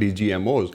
DGMOs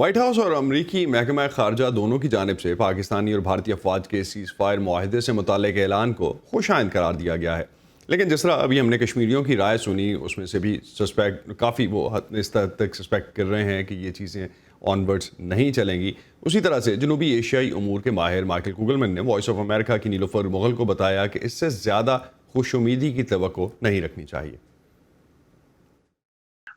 white house اور امریکی محکمہ خارجہ دونوں کی جانب سے پاکستانی اور بھارتی افواج کے سیز فائر معاہدے سے متعلق اعلان کو خوش آئند قرار دیا گیا ہے، لیکن جس طرح ابھی ہم نے کشمیریوں کی رائے سنی اس میں سے بھی کافی وہ اس حد تک سسپیکٹ کر رہے ہیں کہ یہ چیزیں آن ورڈز نہیں چلیں گی۔ اسی طرح سے جنوبی ایشیائی امور کے ماہر مائیکل کوگلمن نے وائس آف امریکہ کی نیلوفر مغل کو بتایا کہ اس سے زیادہ خوش امیدی کی توقع نہیں رکھنی چاہیے۔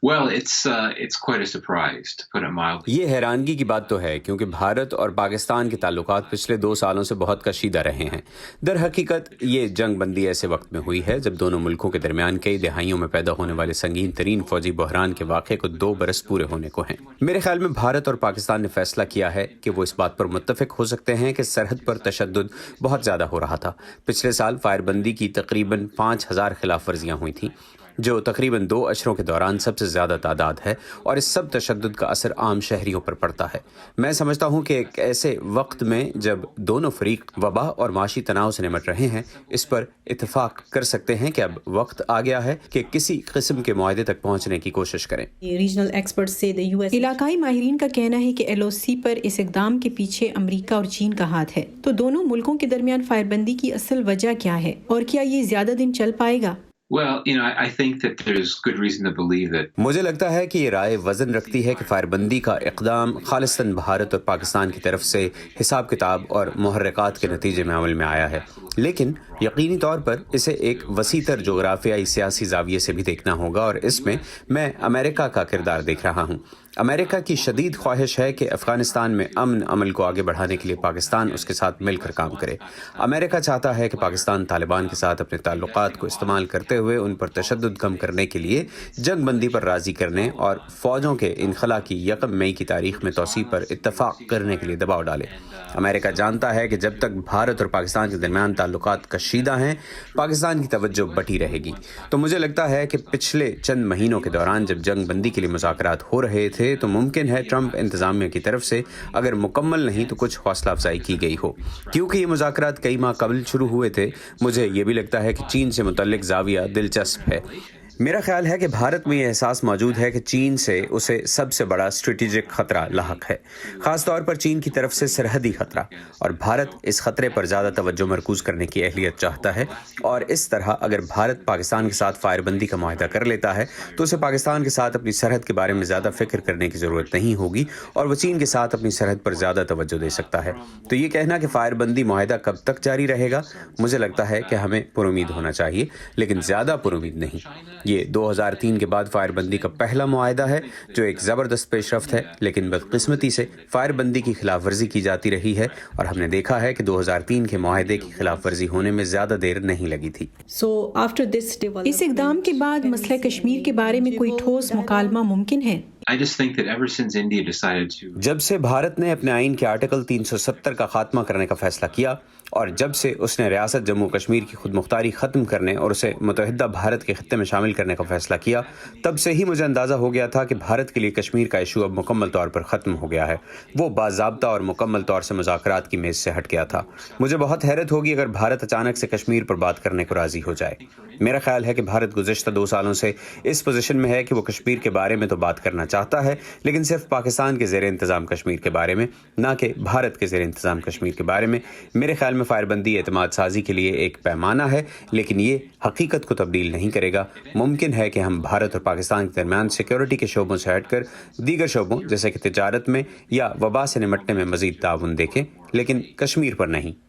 Well, it's quite a surprise, to put it mildly. یہ حیرانگی کی بات تو ہے کیونکہ بھارت اور پاکستان کے تعلقات پچھلے 2 سالوں سے بہت کشیدہ رہے ہیں۔ در حقیقت یہ جنگ بندی ایسے وقت میں ہوئی ہے جب دونوں ملکوں کے درمیان کئی دہائیوں میں پیدا ہونے والے سنگین ترین فوجی بحران کے واقعے کو 2 برس پورے ہونے کو ہیں۔ میرے خیال میں بھارت اور پاکستان نے فیصلہ کیا ہے کہ وہ اس بات پر متفق ہو سکتے ہیں کہ سرحد پر تشدد بہت زیادہ ہو رہا تھا۔ پچھلے سال فائر بندی کی تقریباً 5000 خلاف ورزیاں ہوئی تھیں، جو تقریباً 2 اشروں کے دوران سب سے زیادہ تعداد ہے، اور اس سب تشدد کا اثر عام شہریوں پر پڑتا ہے۔ میں سمجھتا ہوں کہ ایک ایسے وقت میں جب دونوں فریق وبا اور معاشی تناؤ سے نمٹ رہے ہیں، اس پر اتفاق کر سکتے ہیں کہ اب وقت آ گیا ہے کہ کسی قسم کے معاہدے تک پہنچنے کی کوشش کریں۔ علاقائی ماہرین کا کہنا ہے کہ LOC پر اس اقدام کے پیچھے امریکہ اور چین کا ہاتھ ہے۔ تو دونوں ملکوں کے درمیان فائر بندی کی اصل وجہ کیا ہے اور کیا یہ زیادہ دن چل پائے گا؟ Well, I think that there's good reason to believe that. مجھے لگتا ہے کہ یہ رائے وزن رکھتی ہے کہ فائر بندی کا اقدام خالصتاً بھارت اور پاکستان کی طرف سے حساب کتاب اور محرکات کے نتیجے میں عمل میں آیا ہے، لیکن یقینی طور پر اسے ایک وسیع تر جغرافیائی سیاسی زاویے سے بھی دیکھنا ہوگا، اور اس میں امریکہ کا کردار دیکھ رہا ہوں۔ امریکہ کی شدید خواہش ہے کہ افغانستان میں امن عمل کو آگے بڑھانے کے لیے پاکستان اس کے ساتھ مل کر کام کرے۔ امریکہ چاہتا ہے کہ پاکستان طالبان کے ساتھ اپنے تعلقات کو استعمال کرتے ہوئے ان پر تشدد کم کرنے کے لیے جنگ بندی پر راضی کرنے اور فوجوں کے انخلا کی 1 مئی کی تاریخ میں توسیع پر اتفاق کرنے کے لیے دباؤ ڈالے۔ امریکہ جانتا ہے کہ جب تک بھارت اور پاکستان کے درمیان تعلقات کشیدہ ہیں، پاکستان کی توجہ بٹی رہے گی۔ تو مجھے لگتا ہے کہ پچھلے چند مہینوں کے دوران جب جنگ بندی کے لیے مذاکرات ہو رہے تھے تو ممکن ہے ٹرمپ انتظامیہ کی طرف سے اگر مکمل نہیں تو کچھ حوصلہ افزائی کی گئی ہو، کیونکہ یہ مذاکرات کئی ماہ قبل شروع ہوئے تھے۔ مجھے یہ بھی لگتا ہے کہ چین سے متعلق زاویہ دلچسپ ہے۔ میرا خیال ہے کہ بھارت میں یہ احساس موجود ہے کہ چین سے اسے سب سے بڑا اسٹریٹجک خطرہ لاحق ہے، خاص طور پر چین کی طرف سے سرحدی خطرہ، اور بھارت اس خطرے پر زیادہ توجہ مرکوز کرنے کی اہلیت چاہتا ہے۔ اور اس طرح اگر بھارت پاکستان کے ساتھ فائر بندی کا معاہدہ کر لیتا ہے تو اسے پاکستان کے ساتھ اپنی سرحد کے بارے میں زیادہ فکر کرنے کی ضرورت نہیں ہوگی، اور وہ چین کے ساتھ اپنی سرحد پر زیادہ توجہ دے سکتا ہے۔ تو یہ کہنا کہ فائر بندی معاہدہ کب تک جاری رہے گا، مجھے لگتا ہے کہ ہمیں پر امید ہونا چاہیے، لیکن زیادہ پر امید نہیں۔ یہ 2003 کے بعد فائر بندی کا پہلا معاہدہ ہے جو ایک زبردست پیش رفت ہے، لیکن بدقسمتی سے فائر بندی کی خلاف ورزی کی جاتی رہی ہے، اور ہم نے دیکھا ہے کہ 2003 کے معاہدے کی خلاف ورزی ہونے میں زیادہ دیر نہیں لگی تھی۔ اس اقدام کے بعد مسئلہ کشمیر کے بارے میں کوئی ٹھوس مکالمہ ممکن ہے؟ I just think that ever since India decided to جب سے بھارت نے اپنے آئین کے آرٹیکل 370 کا خاتمہ کرنے کا فیصلہ کیا، اور جب سے اس نے ریاست جموں کشمیر کی خود مختاری ختم کرنے اور اسے متحدہ بھارت کے خطے میں شامل کرنے کا فیصلہ کیا، تب سے ہی مجھے اندازہ ہو گیا تھا کہ بھارت کے لیے کشمیر کا ایشو اب مکمل طور پر ختم ہو گیا ہے۔ وہ باضابطہ اور مکمل طور سے مذاکرات کی میز سے ہٹ گیا تھا۔ مجھے بہت حیرت ہوگی اگر بھارت اچانک سے کشمیر پر بات کرنے کو راضی ہو جائے۔ میرا خیال ہے کہ بھارت گزشتہ 2 سالوں سے اس پوزیشن میں ہے کہ وہ کشمیر کے بارے میں تو بات کرنا چاہتا ہے، لیکن صرف پاکستان کے زیر انتظام کشمیر کے بارے میں، نہ کہ بھارت کے زیر انتظام کشمیر کے بارے میں۔ میرے خیال میں فائر بندی اعتماد سازی کے لیے ایک پیمانہ ہے، لیکن یہ حقیقت کو تبدیل نہیں کرے گا۔ ممکن ہے کہ ہم بھارت اور پاکستان کے درمیان سیکیورٹی کے شعبوں سے ہٹ کر دیگر شعبوں جیسے کہ تجارت میں یا وبا سے نمٹنے میں مزید تعاون دیکھیں، لیکن کشمیر پر نہیں۔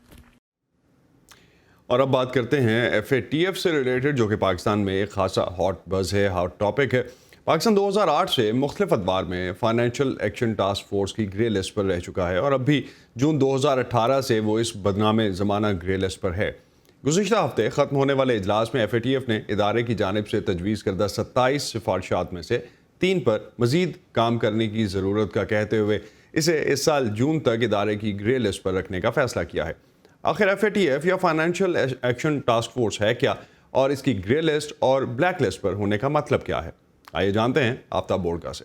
اور اب بات کرتے ہیں FATF سے ریلیٹڈ، جو کہ پاکستان میں ایک خاصا ہاٹ بز ہے، ہاٹ ٹاپک ہے۔ پاکستان 2008 سے مختلف ادوار میں فائنینشیل ایکشن ٹاسک فورس کی گرے لسٹ پر رہ چکا ہے، اور اب بھی جون 2018 سے وہ اس بدنام زمانہ گرے لسٹ پر ہے۔ گزشتہ ہفتے ختم ہونے والے اجلاس میں FATF نے ادارے کی جانب سے تجویز کردہ 27 سفارشات میں سے 3 پر مزید کام کرنے کی ضرورت کا کہتے ہوئے اسے اس سال جون تک ادارے کی گرے لسٹ پر رکھنے کا فیصلہ کیا ہے۔ آخر FATF یا فائنینشیل ایکشن ٹاسک فورس ہے کیا، اور اس کی گرے لسٹ اور بلیک لسٹ پر ہونے کا مطلب کیا ہے؟ آئیے جانتے ہیں آفتاب بورڈکا سے۔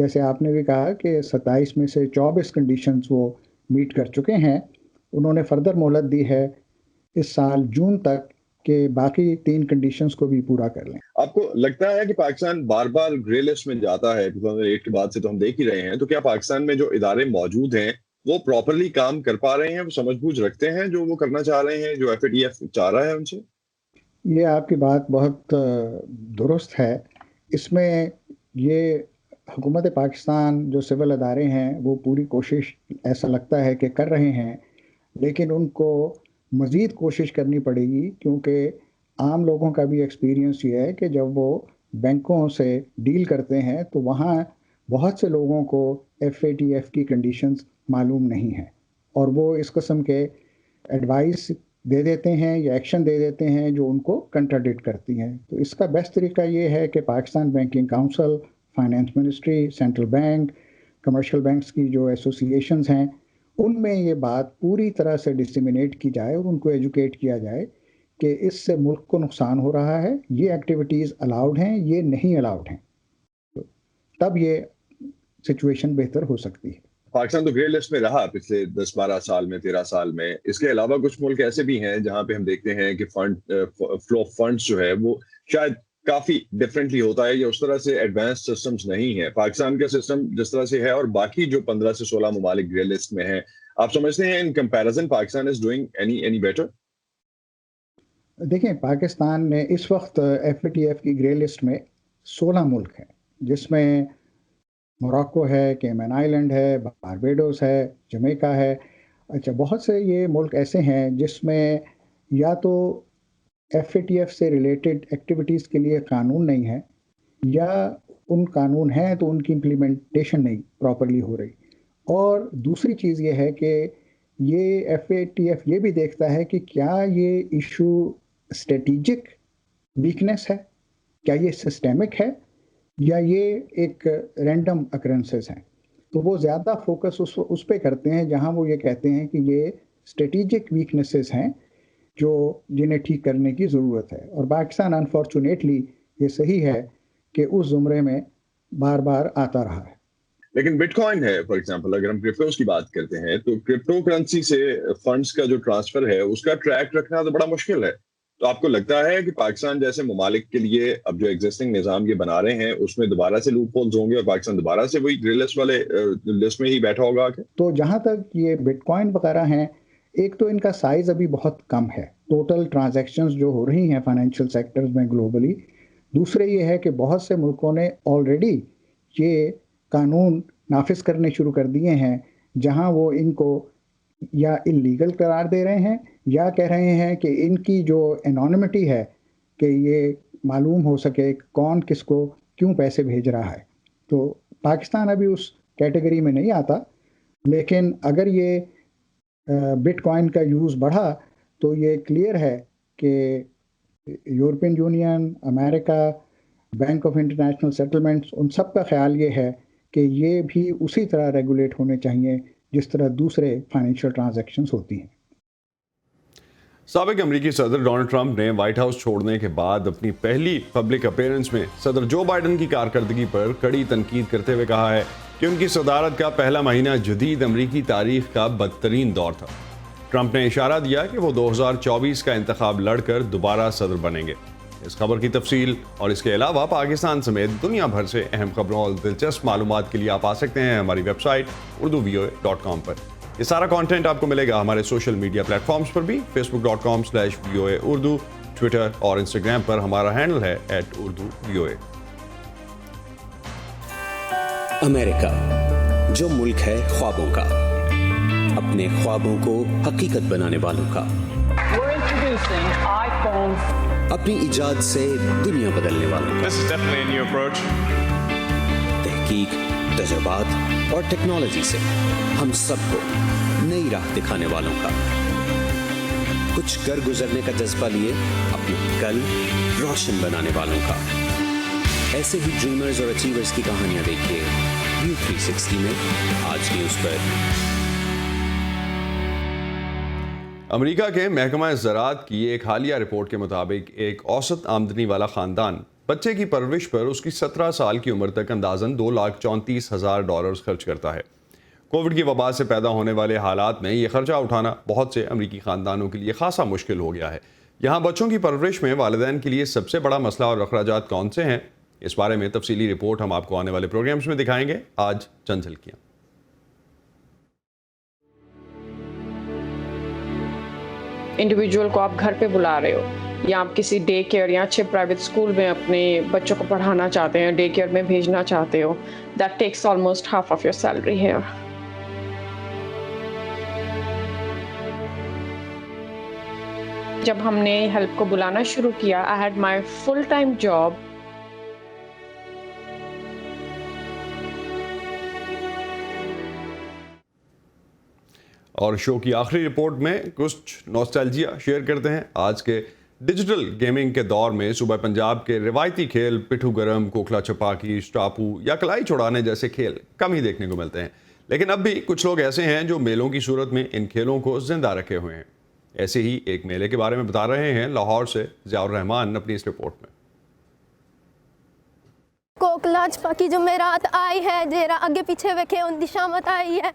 جیسے آپ نے بھی کہا کہ 27 میں سے 24 کنڈیشنز وہ میٹ کر چکے ہیں. انہوں نے فردر مہلت دی ہے اس سال جون تک کہ باقی 3 کنڈیشنز کو بھی پورا کر لیں. آپ کو لگتا ہے کہ پاکستان بار بار گرے لسٹ میں جاتا ہے 2008 کے بعد سے، تو ہم دیکھ ہی رہے ہیں، تو کیا پاکستان میں جو ادارے موجود ہیں وہ پراپرلی کام کر پا رہے ہیں، وہ سمجھ بوجھ رکھتے ہیں جو وہ کرنا چاہ رہے ہیں، جو FATF چاہ رہا ہے ان سے؟ یہ آپ کی بات بہت درست ہے. اس میں یہ حکومت پاکستان جو سول ادارے ہیں وہ پوری کوشش ایسا لگتا ہے کہ کر رہے ہیں، لیکن ان کو مزید کوشش کرنی پڑے گی، کیونکہ عام لوگوں کا بھی ایکسپیرینس یہ ہے کہ جب وہ بینکوں سے ڈیل کرتے ہیں تو وہاں بہت سے لوگوں کو FATF کی کنڈیشنز معلوم نہیں ہیں، اور وہ اس قسم کے ایڈوائس دے دیتے ہیں یا ایکشن دے دیتے ہیں جو ان کو کنٹراڈکٹ کرتی ہیں. تو اس کا بیسٹ طریقہ یہ ہے کہ Pakistan banking council, finance ministry, central bank, commercial banks کی جو ایسوسیشنز ہیں، ان میں یہ بات پوری طرح سے ڈسیمینیٹ کی جائے اور ان کو ایجوکیٹ کیا جائے کہ اس سے ملک کو نقصان ہو رہا ہے، یہ ایکٹیویٹیز الاؤڈ ہیں، یہ نہیں الاؤڈ ہیں. تب یہ سچویشن بہتر ہو سکتی ہے. پاکستان تو گرے لسٹ میں رہا پچھلے 10-12 سال میں، 13 سال میں. اس کے علاوہ کچھ ملک ایسے بھی ہیں جہاں پہ ہم دیکھتے ہیں کہ فلو آف فنڈز جو ہے وہ شاید کافی ڈفرینٹلی ہوتا ہے، یا اس طرح سے ایڈوانس سسٹمز نہیں ہیں. پاکستان کا سسٹم جس طرح سے ہے اور باقی جو 15 سے 16 ممالک گرے لسٹ میں ہیں، آپ سمجھتے ہیں in comparison Pakistan is doing any better? دیکھیں، پاکستان میں اس وقت FATF کی گرے لسٹ میں 16 ملک ہیں، جس میں موراکو ہے، کیمن آئیلینڈ ہے، باربیڈوس ہے، جمیکا ہے. اچھا، بہت سے یہ ملک ایسے ہیں جس میں یا تو FATF سے ریلیٹڈ ایکٹیویٹیز کے لیے قانون نہیں ہے، یا ان قانون ہیں تو ان کی امپلیمنٹیشن نہیں پراپرلی ہو رہی. اور دوسری چیز یہ ہے کہ یہ FATF یہ بھی دیکھتا ہے کہ کیا یہ ایشو اسٹریٹجک ویکنیس ہے، کیا یہ سسٹمک ہے، یا یہ ایک رینڈم اکرنسز ہیں. تو وہ زیادہ فوکس اس پہ کرتے ہیں جہاں وہ یہ کہتے ہیں کہ یہ اسٹریٹجک ویکنیسز ہیں جنہیں ٹھیک کرنے کی ضرورت ہے. اور پاکستان انفارچونیٹلی یہ صحیح ہے کہ اس زمرے میں بار بار آتا رہا ہے. لیکن بٹ کوائن ہے فار ایگزامپل، اگر ہم کرپٹوز کی بات کرتے ہیں تو کرپٹو کرنسی سے فنڈز کا جو ٹرانسفر ہے اس کا ٹریک رکھنا تو بڑا مشکل ہے. تو آپ کو لگتا ہے کہ پاکستان جیسے ممالک کے لیے اب جو ایگزسٹنگ نظام یہ بنا رہے ہیں اس میں دوبارہ سے لوپ ہولز ہوں گے اور پاکستان دوبارہ سے وہی گرے لسٹ والے لسٹ میں ہی بیٹھا ہوگا؟ تو جہاں تک یہ بٹ کوائن وغیرہ ہیں، ایک تو ان کا سائز ابھی بہت کم ہے، ٹوٹل ٹرانزیکشنز جو ہو رہی ہیں فائنینشیل سیکٹرز میں گلوبلی. دوسرے یہ ہے کہ بہت سے ملکوں نے آلریڈی یہ قانون نافذ کرنے شروع کر دیے ہیں جہاں وہ ان کو یا انلیگل قرار دے رہے ہیں یا کہہ رہے ہیں کہ ان کی جو انانیمٹی ہے کہ یہ معلوم ہو سکے کون کس کو کیوں پیسے بھیج رہا ہے. تو پاکستان ابھی اس کیٹیگری میں نہیں آتا، لیکن اگر یہ بٹ کوائن کا یوز بڑھا تو یہ کلیئر ہے کہ یورپین یونین، امریکہ، بینک آف انٹرنیشنل سیٹلمنٹس، ان سب کا خیال یہ ہے کہ یہ بھی اسی طرح ریگولیٹ ہونے چاہیے جس طرح دوسرے فائنینشیل ٹرانزیکشنز ہوتی ہیں. سابق امریکی صدر ڈونلڈ ٹرمپ نے وائٹ ہاؤس چھوڑنے کے بعد اپنی پہلی پبلک اپیرنس میں صدر جو بائیڈن کی کارکردگی پر کڑی تنقید کرتے ہوئے کہا ہے کہ ان کی صدارت کا پہلا مہینہ جدید امریکی تاریخ کا بدترین دور تھا. ٹرمپ نے اشارہ دیا کہ وہ 2024 کا انتخاب لڑ کر دوبارہ صدر بنیں گے. اس خبر کی تفصیل اور اس کے علاوہ پاکستان سمیت دنیا بھر سے اہم خبروں اور دلچسپ معلومات کے لیے آپ آ سکتے ہیں ہماری ویب سائٹ urduvoa.com پر. یہ سارا کانٹینٹ آپ کو ملے گا ہمارے سوشل میڈیا پلیٹ فارمز پر بھی، facebook.com/VOA Urdu، ٹویٹر اور انسٹاگرام پر ہمارا ہینڈل ہے @UrduVOA. امریکہ، جو ملک ہے خوابوں کا، اپنے خوابوں کو حقیقت بنانے والوں کا، اپنی ایجاد سے دنیا بدلنے والوں کا، تحقیق، تجربات اور ٹیکنالوجی سے ہم سب کو نئی راہ دکھانے والوں کا، کچھ کر گزرنے کا جذبہ لیے اپنے کل روشن بنانے والوں کا. ایسے ہی ڈریمرز اور اچیورز کی کہانیاں دیکھیے ویو 360 میں آج نیوز پر. امریکہ کے محکمہ زراعت کی ایک حالیہ رپورٹ کے مطابق ایک اوسط آمدنی والا خاندان بچے کی پرورش پر اس کی 17 سال کی عمر تک اندازاً $2,34,000 خرچ کرتا ہے۔ کووڈ کی وبا سے پیدا ہونے والے حالات میں یہ خرچہ اٹھانا بہت سے امریکی خاندانوں کے لیے خاصا مشکل ہو گیا ہے۔ یہاں بچوں کی پرورش میں والدین کے لیے سب سے بڑا مسئلہ اور اخراجات کون سے ہیں، اس بارے میں تفصیلی رپورٹ ہم آپ کو آنے والے پروگرامز میں دکھائیں گے۔ آج چند جھلکیاں۔ انڈیویجول کو آپ گھر پہ بلا رہے ہو یا آپ کسی ڈے کیئر یا اچھے پرائیویٹ اسکول میں اپنے بچوں کو پڑھانا چاہتے ہیں، ڈے کیئر میں بھیجنا چاہتے ہو، that takes almost half of your salary here. جب ہم نے ہیلپ کو بلانا شروع کیا، I had my full time job. اور شو کی آخری رپورٹ میں کچھ نوسٹالجیا شیئر کرتے ہیں۔ آج کے ڈیجیٹل گیمنگ کے دور میں صوبہ پنجاب کے روایتی کھیل پٹھو گرم، کوکلا چھپاکی، اسٹاپو یا کلائی چھڑانے جیسے کھیل کم ہی دیکھنے کو ملتے ہیں، لیکن اب بھی کچھ لوگ ایسے ہیں جو میلوں کی صورت میں ان کھیلوں کو زندہ رکھے ہوئے ہیں۔ ایسے ہی ایک میلے کے بارے میں بتا رہے ہیں لاہور سے ضیاء الرحمان اپنی اس رپورٹ میں۔ کوکلا چھپاکی جو میں رات آئی ہے، جیرا آگے پیچھے ویکھے ان دی شامت آئی ہے۔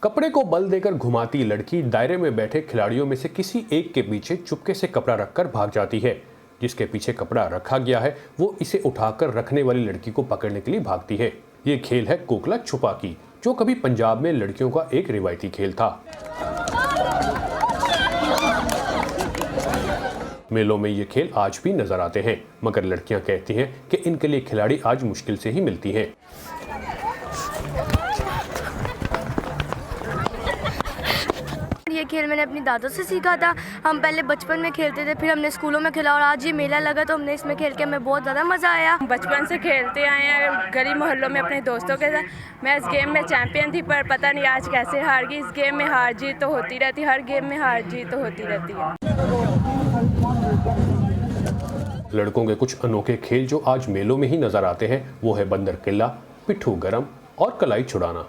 کپڑے کو بل دے کر گھماتی لڑکی دائرے میں بیٹھے کھلاڑیوں میں سے کسی ایک کے پیچھے چپکے سے کپڑا رکھ کر بھاگ جاتی ہے۔ جس کے پیچھے کپڑا رکھا گیا ہے وہ اسے اٹھا کر رکھنے والی لڑکی کو پکڑنے کے لیے بھاگتی ہے۔ یہ کھیل ہے کوکلا چھپاکی، جو کبھی پنجاب میں لڑکیوں کا ایک روایتی کھیل تھا۔ میلوں میں یہ کھیل آج بھی نظر آتے ہیں، مگر لڑکیاں کہتی ہیں کہ ان کے لیے کھلاڑی آج مشکل سے ہی ملتی ہیں۔ یہ کھیل میں نے اپنی دادوں سے سیکھا تھا، ہم پہلے بچپن میں کھیلتے تھے، پھر ہم نے اسکولوں میں کھیلا اور آج یہ میلہ لگا تو ہم نے اس میں کھیل کے ہمیں بہت زیادہ مزہ آیا۔ بچپن سے کھیلتے آئے ہیں گلی محلوں میں اپنے دوستوں کے ساتھ۔ میں اس گیم میں چیمپئن تھی، پر پتہ نہیں آج کیسے ہار گئی۔ اس گیم میں ہار جیت تو ہوتی رہتی، ہر گیم میں ہار جیت تو ہوتی رہتی ہے۔ لڑکوں کے کچھ انوکھے کھیل جو آج میلوں میں ہی نظر آتے ہیں وہ ہے بندر قلعہ، پٹھو گرم اور کلائی چھڑانا۔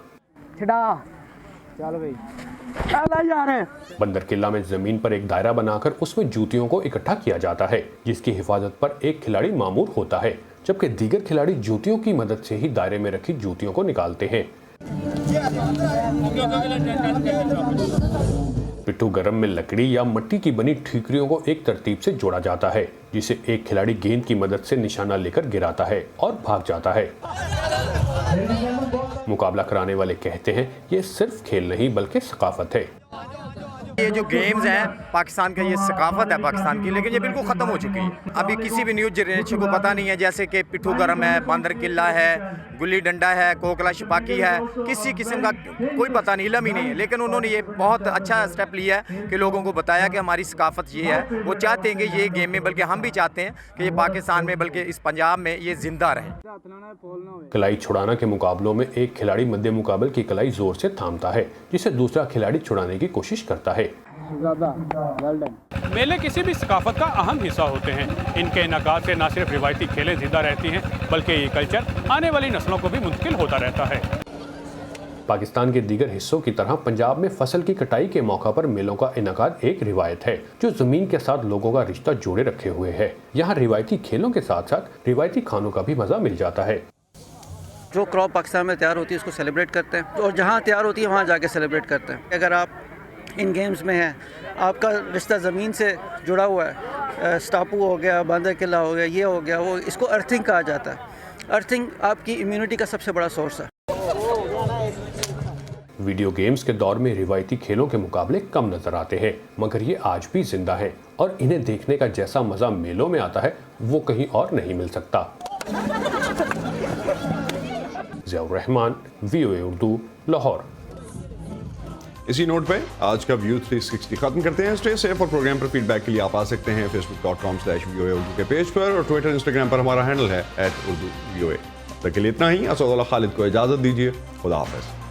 بندر قلعہ میں زمین پر ایک دائرہ بنا کر اس میں جوتیوں کو اکٹھا کیا جاتا ہے، جس کی حفاظت پر ایک کھلاڑی مامور ہوتا ہے، جبکہ دیگر کھلاڑی جوتیوں کی مدد سے ہی دائرے میں رکھی جوتیوں کو نکالتے ہیں۔ پٹھو گرم میں لکڑی یا مٹی کی بنی ٹھیکریوں کو ایک ترتیب سے جوڑا جاتا ہے، جسے ایک کھلاڑی گیند کی مدد سے نشانہ لے کر گراتا ہے اور بھاگ جاتا ہے۔ مقابلہ کرانے والے کہتے ہیں یہ صرف کھیل نہیں بلکہ ثقافت ہے۔ یہ جو گیمز ہیں پاکستان کا، یہ ثقافت ہے پاکستان کی، لیکن یہ بالکل ختم ہو چکی ہے۔ ابھی کسی بھی نیو جنریشن کو پتہ نہیں ہے، جیسے کہ پٹھو گرم ہے، بندر قلعہ ہے، گلی ڈنڈا ہے، کوکلا چھپاکی ہے، کسی قسم کا کوئی پتہ نہیں، علم ہی نہیں ہے۔ لیکن انہوں نے یہ بہت اچھا اسٹیپ لیا ہے کہ لوگوں کو بتایا کہ ہماری ثقافت یہ ہے۔ وہ چاہتے ہیں کہ یہ گیم میں، بلکہ ہم بھی چاہتے ہیں کہ یہ پاکستان میں بلکہ اس پنجاب میں یہ زندہ رہے۔ کلائی چھڑانا کے مقابلوں میں ایک کھلاڑی مد مقابل کی کلائی زور سے تھامتا ہے، جسے دوسرا کھلاڑی چھڑانے کی کوشش کرتا ہے۔ میلے کسی بھی ثقافت کا اہم حصہ ہوتے ہیں۔ ان کے انعقاد سے نہ صرف روایتی کھیلیں زندہ رہتی ہیں بلکہ یہ کلچر آنے والی نسلوں کو بھی منتقل ہوتا رہتا ہے۔ پاکستان کے دیگر حصوں کی طرح پنجاب میں فصل کی کٹائی کے موقع پر میلوں کا انعقاد ایک روایت ہے جو زمین کے ساتھ لوگوں کا رشتہ جوڑے رکھے ہوئے ہے۔ یہاں روایتی کھیلوں کے ساتھ ساتھ روایتی کھانوں کا بھی مزہ مل جاتا ہے۔ جو کراپ پاکستان میں تیار ہوتی ہے اس کو سیلیبریٹ کرتے ہیں، اور جہاں تیار ہوتی ہے وہاں جا کے سیلیبریٹ کرتے ہیں۔ اگر آپ ان گیمز میں ہیں، آپ کا رشتہ زمین سے جڑا ہوا ہے، اسٹاپو ہو گیا، بندر قلعہ ہو گیا، یہ ہو گیا، وہ اس کو ارتھنگ کہا جاتا ہے۔ ارتھنگ آپ کی امیونٹی کا سب سے بڑا سورس ہے۔ ویڈیو گیمز کے دور میں روایتی کھیلوں کے مقابلے کم نظر آتے ہیں، مگر یہ آج بھی زندہ ہیں اور انہیں دیکھنے کا جیسا مزہ میلوں میں آتا ہے وہ کہیں اور نہیں مل سکتا۔ ضیاء الرحمان، VOA اردو، لاہور۔ اسی نوٹ پہ آج کا ویو 360 ختم کرتے ہیں۔ اسٹے سیف، اور پروگرام پر فیڈ بیک کے لیے آپ آ سکتے ہیں facebook.com/VOA اردو کے پیج پر، اور ٹویٹر انسٹاگرام پر ہمارا ہینڈل ہے @urduvoa۔ تک کے لیے اتنا ہی۔ اسد اللہ خالد کو اجازت دیجیے، خدا حافظ۔